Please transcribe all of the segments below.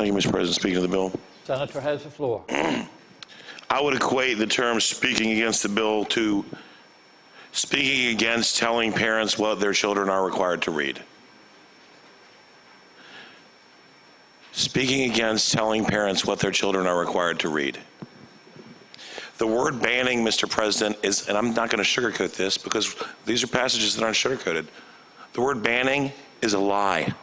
Thank you, Mr. President. Speaking of the bill. Senator has the floor. I would equate the term speaking against the bill to speaking against telling parents what their children are required to read. Speaking against telling parents what their children are required to read. The word banning, Mr. President, is, and I'm not going to sugarcoat this because these are passages that aren't sugarcoated. The word banning is a lie.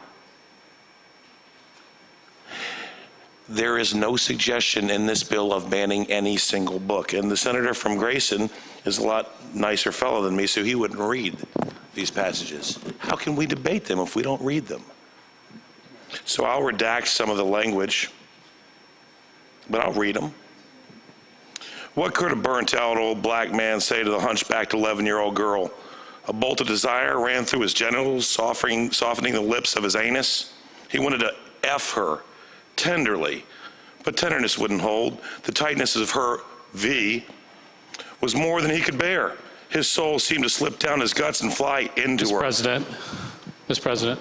There is no suggestion in this bill of banning any single book. And the senator from Grayson is a lot nicer fellow than me, so he wouldn't read these passages. How can we debate them if we don't read them? So I'll redact some of the language, but I'll read them. What could a burnt-out old black man say to the hunchbacked 11-year-old girl? A bolt of desire ran through his genitals, softening the lips of his anus. He wanted to F her tenderly, but tenderness wouldn't hold. The tightness of her V was more than he could bear. His soul seemed to slip down his guts and fly into her. Mr. President.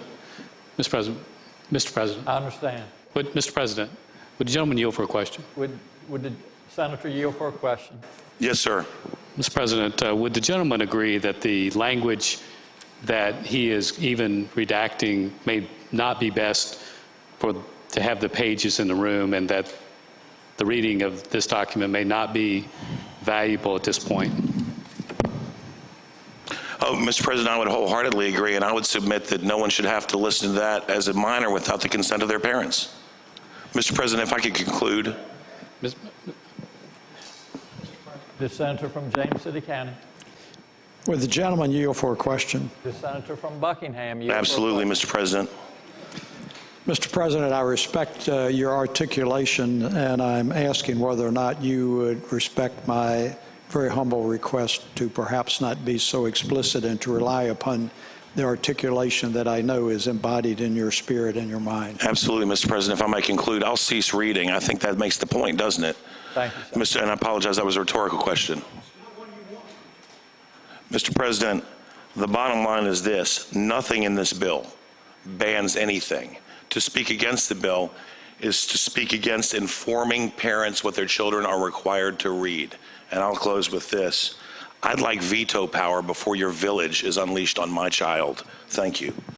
I understand. Mr. President, would the gentleman yield for a question? Would the senator yield for a question? Yes, sir. Mr. President, would the gentleman agree that the language that he is even redacting may not be best to have the pages in the room, and that the reading of this document may not be valuable at this point? Oh, Mr. President, I would wholeheartedly agree, and I would submit that no one should have to listen to that as a minor without the consent of their parents. Mr. President, if I could conclude. The senator from James City County. Would the gentleman yield for a question? The senator from Buckingham. Yield Absolutely, for a Mr. President. Mr. President, I respect your articulation, and I'm asking whether or not you would respect my very humble request to perhaps not be so explicit and to rely upon the articulation that I know is embodied in your spirit and your mind. Absolutely, Mr. President. If I might conclude, I'll cease reading. I think that makes the point, doesn't it? Thank you, sir. And I apologize, that was a rhetorical question. Mr. President, the bottom line is this: nothing in this bill bans anything. To speak against the bill is to speak against informing parents what their children are required to read. And I'll close with this: I'd like veto power before your village is unleashed on my child. Thank you.